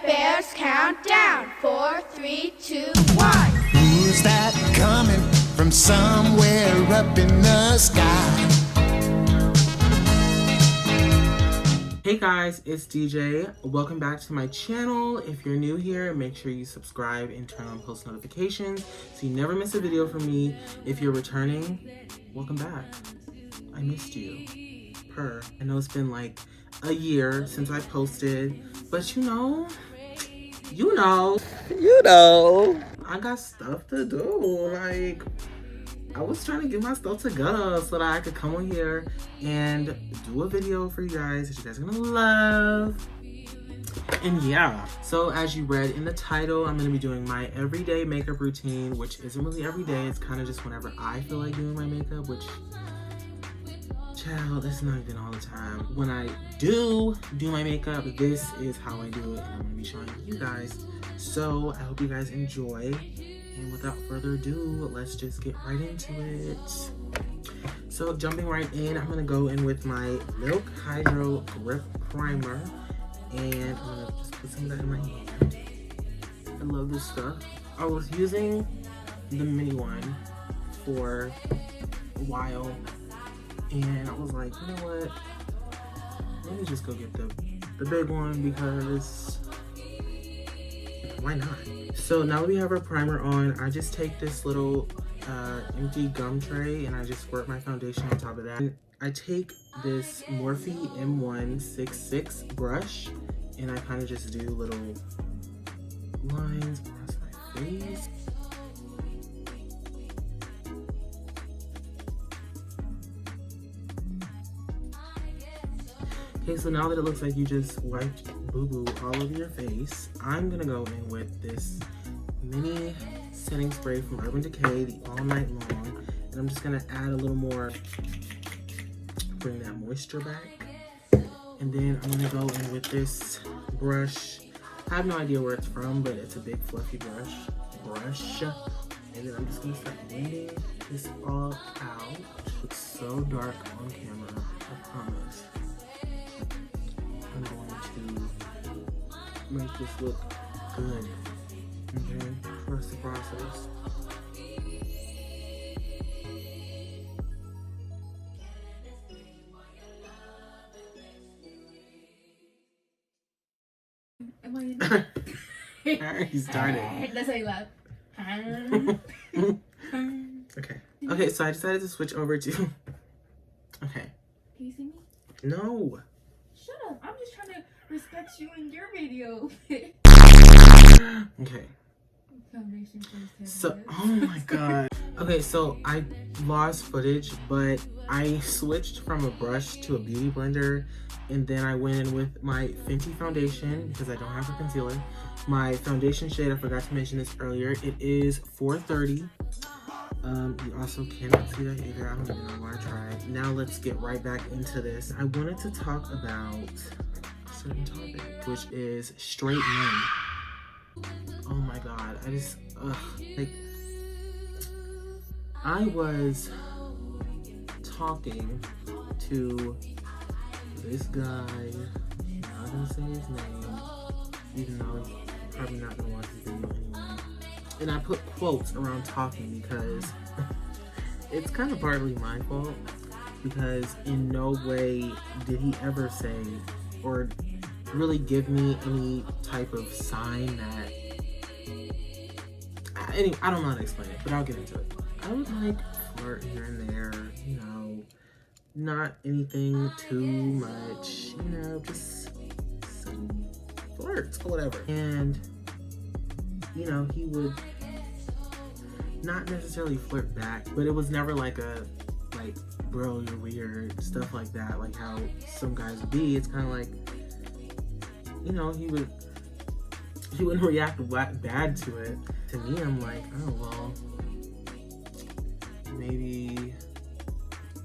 Bears countdown. 4, 3, 2, 1. Who's that coming from somewhere up in the sky? Hey guys, it's DJ. Welcome back to my channel. If you're new here, make sure you subscribe and turn on post notifications so you never miss a video from me. If you're returning, welcome back. I missed you. I know it's been like a year since I posted, but you know, I got stuff to do. Like, I was trying to get my stuff together so that I could come on here and do a video for you guys that you guys are gonna love. And yeah, so as you read in the title, I'm gonna be doing my everyday makeup routine, which isn't really every day. It's kind of just whenever I feel like doing my makeup, which, child, that's not even all the time. When I do my makeup, this is how I do it, and I'm gonna be showing you guys. So I hope you guys enjoy. And without further ado, let's just get right into it. So jumping right in, I'm gonna go in with my Milk Hydro Grip Primer, and I'm gonna just put some of that in my hand. I love this stuff. I was using the mini one for a while, and I was like, you know what? Let me just go get the big one because why not? So now that we have our primer on, I just take this little empty gum tray and I just squirt my foundation on top of that. And I take this Morphe M166 brush and I kind of just do little lines across my face. Okay, so now that it looks like you just wiped boo-boo all over your face, I'm gonna go in with this mini setting spray from Urban Decay, the All Night Long, and I'm just gonna add a little more, bring that moisture back. And then I'm gonna go in with this brush. I have no idea where it's from, but it's a big fluffy brush. And then I'm just gonna start blending this all out. It looks so dark on camera, I promise. I'm going to make this look good. Okay, trust the process. Am I in? I already started. That's how you laugh. Okay, so I decided to switch over to... Okay. Can you see me? No. Shut up. I'm just trying to respect you in your video. Okay. Foundation first. So, oh my god. Okay, so I lost footage, but I switched from a brush to a beauty blender, and then I went in with my Fenty foundation because I don't have a concealer. My foundation shade, I forgot to mention this earlier, it is 430. You also cannot see that either. I don't even know why I tried. Now let's get right back into this. I wanted to talk about a certain topic, which is straight men. Oh my god, like, I was talking to this guy, I'm not gonna say his name, even though he's probably not gonna watch this video anyway. And I put quotes around talking because it's kind of partly my fault, because in no way did he ever say or really give me any type of sign that, I don't know how to explain it, but I'll get into it. I would like flirt here and there, you know, not anything too much, you know, just some flirts or whatever. And, you know, he would not necessarily flirt back, but it was never like a, like, bro, you're weird, stuff like that, like how some guys would be. It's kind of like, you know, he wouldn't react bad to it. To me, I'm like, oh, well, maybe,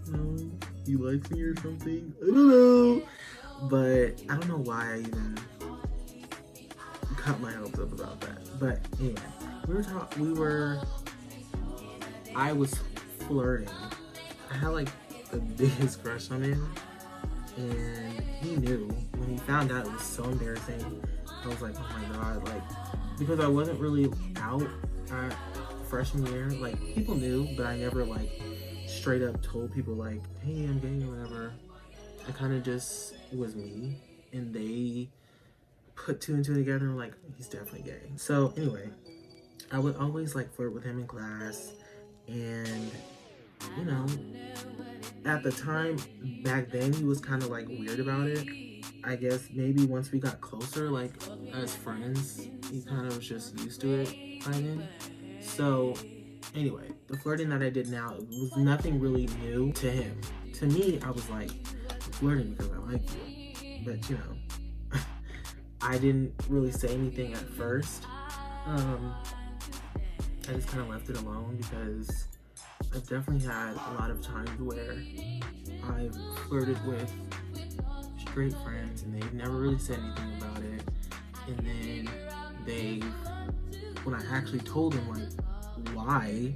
you know, he likes me or something. I don't know. But I don't know why I even cut my hopes up about that. But anyway, I was flirting. I had like the biggest crush on him. And he knew. When he found out, it was so embarrassing. I was like, oh my god, like, because I wasn't really out at freshman year. Like, people knew, but I never like straight up told people like, hey, I'm gay or whatever. I kind of just was me, and they put two and two together and were like, he's definitely gay. So anyway, I would always like flirt with him in class, and you know, at the time back then he was kind of like weird about it. I guess maybe once we got closer, like as friends, he kind of was just used to it by then. So anyway, the flirting that I did now was nothing really new to him. To me, I was like, flirting because I like you, but you know, I didn't really say anything at first. I just kind of left it alone because I've definitely had a lot of times where I've flirted with straight friends and they've never really said anything about it, and then when I actually told them like why,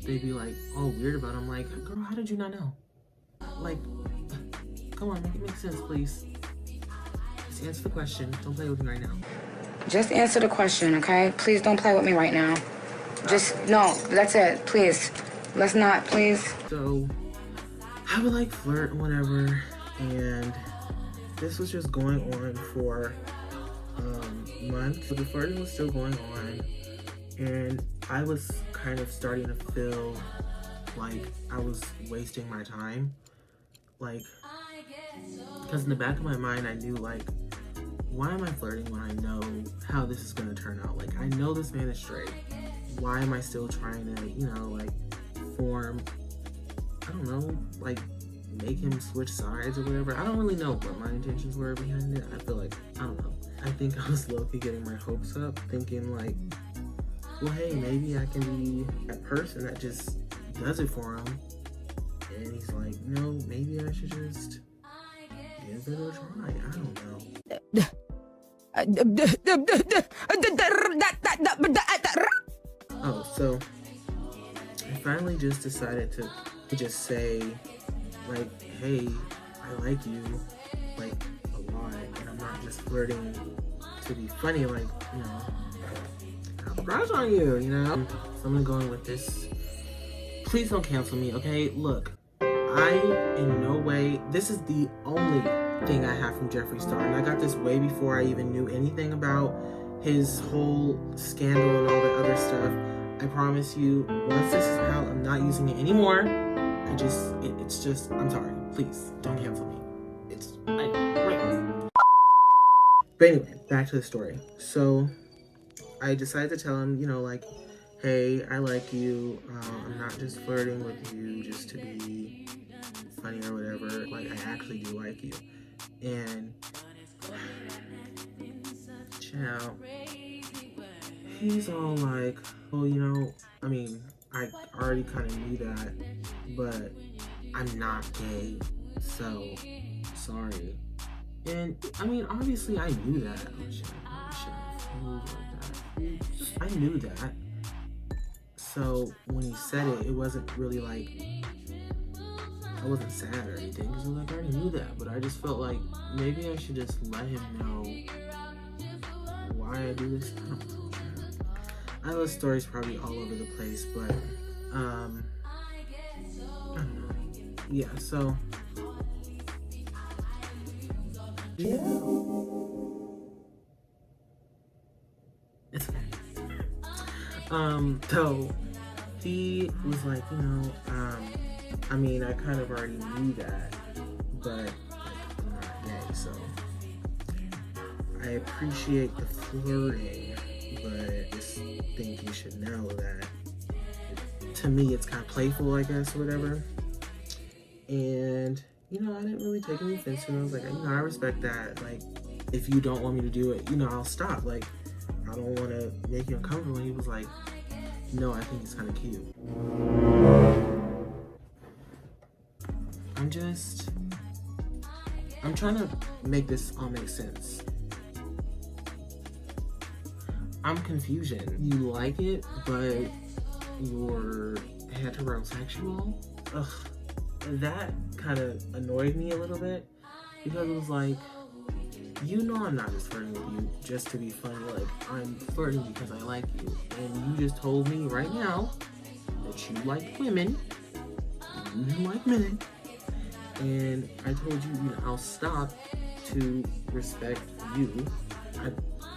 they'd be like, oh, weird about it. I'm like, girl, how did you not know? Like, come on, make it make sense, please. Just answer the question. Don't play with me right now. Just answer the question, okay? Please don't play with me right now. Just, no, that's it, please. Let's not, please. So, I would like flirt and whatever, and this was just going on for months. So the flirting was still going on, and I was kind of starting to feel like I was wasting my time. Like, because in the back of my mind, I knew like, why am I flirting when I know how this is gonna turn out? Like, I know this man is straight. Why am I still trying to, you know, like, form, I don't know, like, make him switch sides or whatever? I don't really know what my intentions were behind it. I feel like, I don't know. I think I was low-key getting my hopes up, thinking like, well, hey, maybe I can be that person that just does it for him. And he's like, no, maybe I should just give it a try. I don't know. Oh, so I finally just decided to just say, like, hey, I like you, like, a lot, and I'm not just flirting to be funny, like, you know, I have a crush on you, you know? So I'm gonna go in with this. Please don't cancel me, okay? Look, I, in no way, this is the only thing I have from Jeffree Star, and I got this way before I even knew anything about his whole scandal and all that other stuff. I promise you, once this is out, I'm not using it anymore. It's just, I'm sorry. Please, don't cancel me. But anyway, back to the story. So, I decided to tell him, you know, like, hey, I like you. I'm not just flirting with you just to be funny or whatever. Like, I actually do like you. And, child, he's all like, well, you know, I mean, I already kind of knew that, but I'm not gay, so sorry. And I mean, obviously I knew that. I knew that. So when he said it, it wasn't really like, I wasn't sad or anything, because like, I already knew that, but I just felt like maybe I should just let him know why I do this. I don't know. I know the story's probably all over the place, but I don't know. Yeah, so yeah. It's okay. So he was like, you know, I mean, I kind of already knew that, but like, I'm not gay, so I appreciate the flirting, but I just think you should know that to me it's kind of playful, I guess, or whatever. And you know, I didn't really take any offense to it. I was like, you know, I respect that. Like, if you don't want me to do it, you know, I'll stop. Like, I don't want to make you uncomfortable. And he was like, no, I think it's kind of cute. I'm trying to make this all make sense. I'm confusion. You like it, but you're heterosexual? Ugh, that kind of annoyed me a little bit, because it was like, you know I'm not just flirting with you just to be funny. Like, I'm flirting because I like you. And you just told me right now that you like women. You like men. And I told you, you know, I'll stop to respect you. I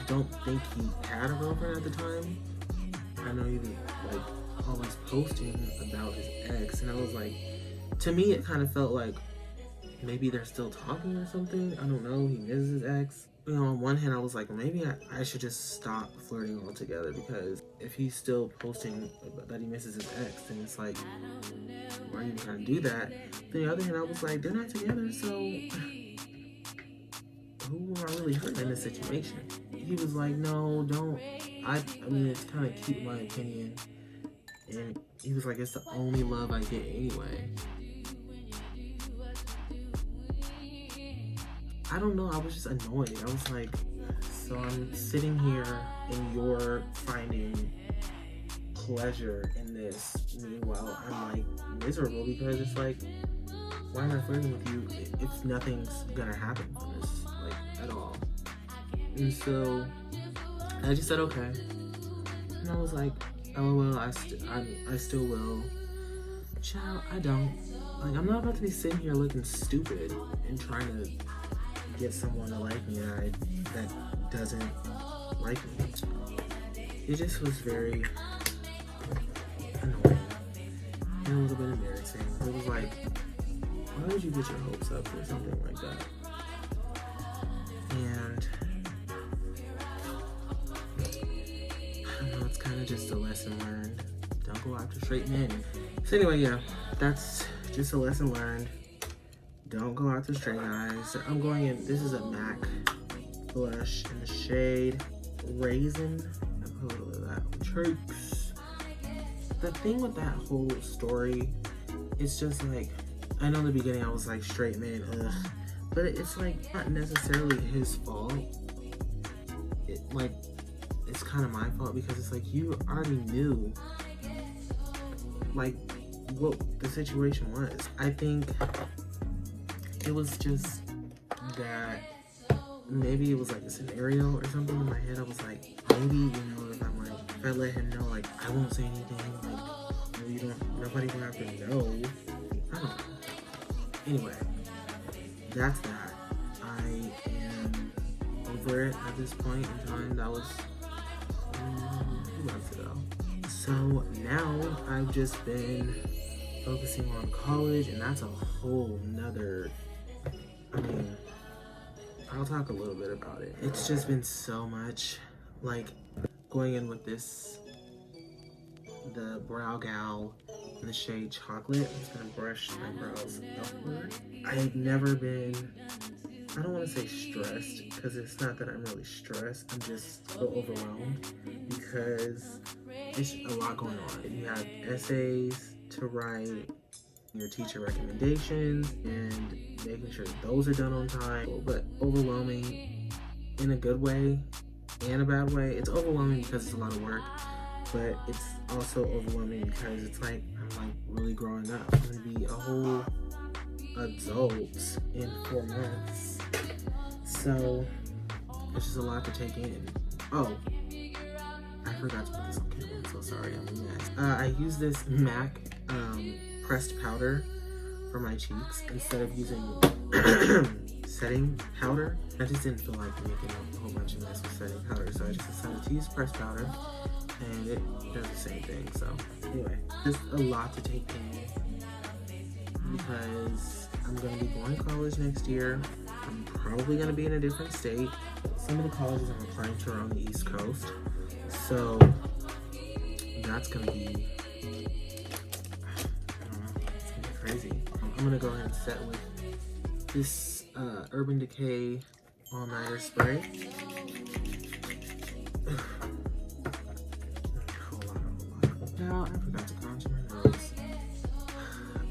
don't think he had a girlfriend at the time. I know he was like always posting about his ex, and I was like, to me it kind of felt like maybe they're still talking or something. I don't know. He misses his ex. You know, on one hand I was like, maybe I should just stop flirting altogether, because if he's still posting that he misses his ex, then it's like, why are you trying to do that? But on the other hand, I was like, they're not together, so who am I really hurting in this situation? He was like, no, don't. I mean, it's kind of cute in my opinion. And he was like, it's the only love I get anyway. I don't know, I was just annoyed. I was like, so I'm sitting here and you're finding pleasure in this. Meanwhile, I'm like miserable, because it's like, why am I flirting with you if nothing's gonna happen from this, like, at all? And so I just said okay, and I was like, oh well, I still will. Child, I don't. Like, I'm not about to be sitting here looking stupid and trying to get someone to like me that doesn't like me. It just was very annoying, and a little bit embarrassing. It was like, why would you get your hopes up for something like that? And I don't know, it's kind of just a lesson learned. Don't go after straight men. So anyway, yeah, that's just a lesson learned. Don't go after straight guys. So I'm going in, this is a MAC blush in the shade Raisin. I put a little of that on cheeks. The thing with that whole story, it's just like, I know in the beginning I was like, straight man, ugh. But it's like not necessarily his fault. It's kind of my fault, because it's like, you already knew like what the situation was. I think it was just that maybe it was like a scenario or something in my head. I was like, maybe, you know, if I let him know, like, I won't say anything, like, you don't, nobody will have to know. I don't know. Anyway, that's that. I am over it at this point in time. That was 2 months ago. So now I've just been focusing on college, and that's a whole nother, I mean, I'll talk a little bit about it. It's just been so much, like, going in with this, the Brow Gal in the shade Chocolate. I'm just gonna brush my brows upward. I've never been, I don't want to say stressed, because it's not that I'm really stressed. I'm just so overwhelmed, because it's a lot going on. You have essays to write, your teacher recommendations, and making sure those are done on time. But overwhelming in a good way and a bad way. It's overwhelming because it's a lot of work, but it's also overwhelming because it's like, I'm like really growing up. I'm gonna be a whole adult in 4 months, so it's just a lot to take in. Oh, I forgot to put this on camera. I'm so sorry. I'm a mess. I use this MAC pressed powder for my cheeks instead of using setting powder. I just didn't feel like making a whole bunch of mess with setting powder, so I just decided to use pressed powder, and it does the same thing. So anyway, just a lot to take in, because I'm going to be going to college next year. I'm probably going to be in a different state. Some of the colleges I'm applying to are on the East Coast, so that's going to be, I don't know, it's going to be crazy. I'm going to go ahead and set with this Urban Decay All-Nighter Spray. Hold on. Now, I forgot to contour my nose.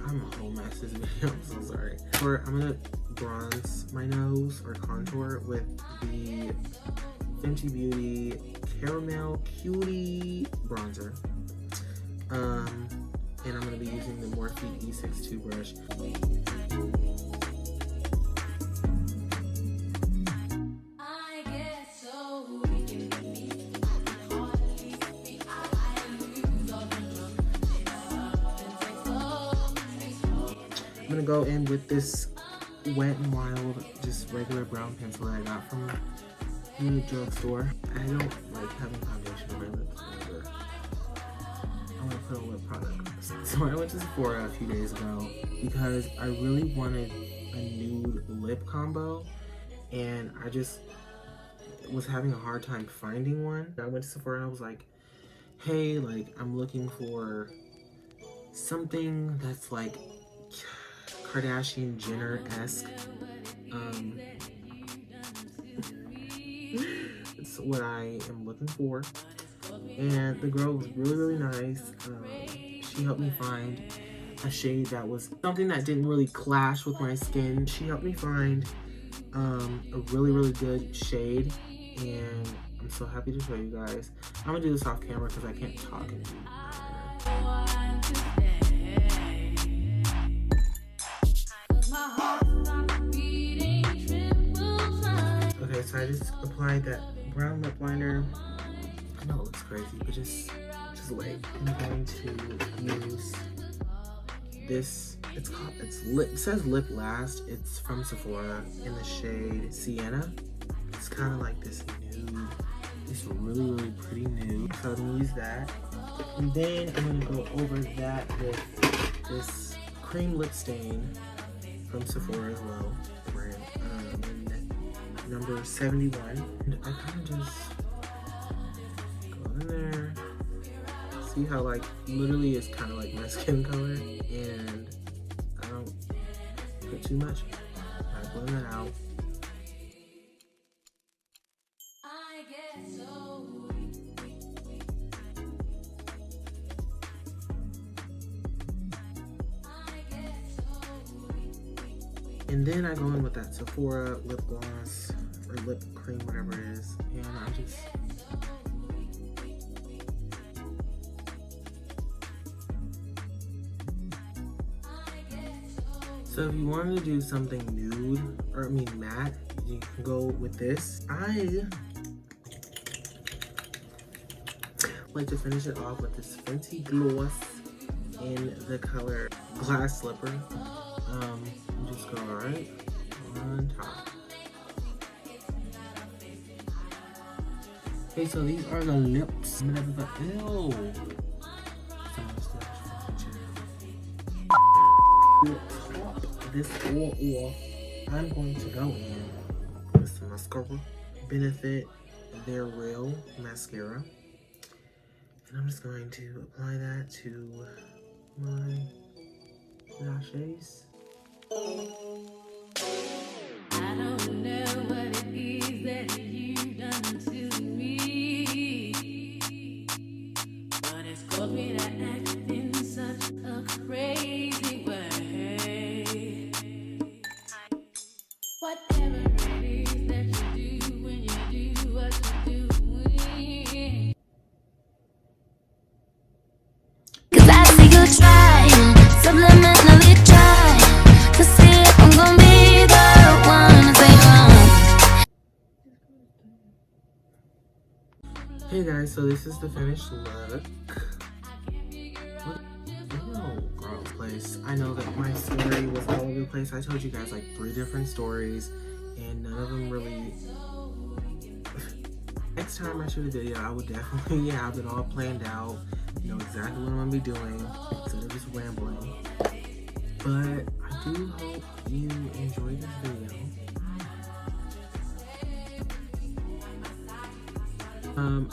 I'm a whole mess this video, I'm so sorry. I'm going to bronze my nose or contour with the Fenty Beauty Caramel Cutie Bronzer. And I'm going to be using the Morphe E62 brush. I'm gonna go in with this Wet n Wild, just regular brown pencil that I got from the drugstore. I don't like having foundation on my lips whenever I want to put a lip product. So I went to Sephora a few days ago because I really wanted a nude lip combo, and I just was having a hard time finding one. I went to Sephora and I was like, hey, like, I'm looking for something that's like Kardashian Jenner-esque. It's what I am looking for. And the girl was really, really nice. She helped me find a shade that was something that didn't really clash with my skin. She helped me find a really, really good shade, and I'm so happy to show you guys. I'm gonna do this off camera because I can't talk and do Okay, so I just applied that brown lip liner. I know it looks crazy, but just wait. I'm going to use this. It says Lip Last. It's from Sephora in the shade Sienna. It's kind of like this nude. It's really, really pretty nude. So I'm gonna use that. And then I'm gonna go over that with this cream lip stain from Sephora as well. Brand number 71. And I kind of just go in there. See how like literally it's kind of like my skin color, and I don't put too much. I blend that out. And then I go in with that Sephora lip gloss or lip cream, whatever it is, and I just so if you wanted to do something nude, or I mean matte, you can go with this. I like to finish it off with this Fenty gloss in the color Glass Slipper. Just go right on top. Okay, so these are the lips. Ew. This all off, I'm going to go in with some mascara, Benefit They're Real mascara, and I'm just going to apply that to my lashes. I don't know what it is that you've done to me, but it's caused me to act in such a crazy way. Whatever it is that you do when you do what you do. 'Cause I see you trying, subliminally trying to see if I'm gonna be the one to say Hey guys, so this is the finished look. Girl, place. I know that my story was all over the place. I told you guys like 3 different stories, and none of them really. Next time I shoot a video, I would definitely have it all planned out. Know exactly what I'm gonna be doing instead of just rambling. But I do hope you enjoyed this video.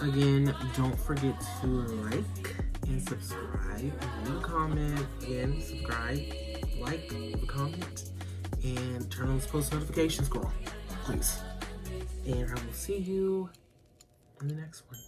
Again, don't forget to like and subscribe, leave a comment, again, subscribe, like, leave a comment, and turn on this post notifications girl, please. And I will see you in the next one.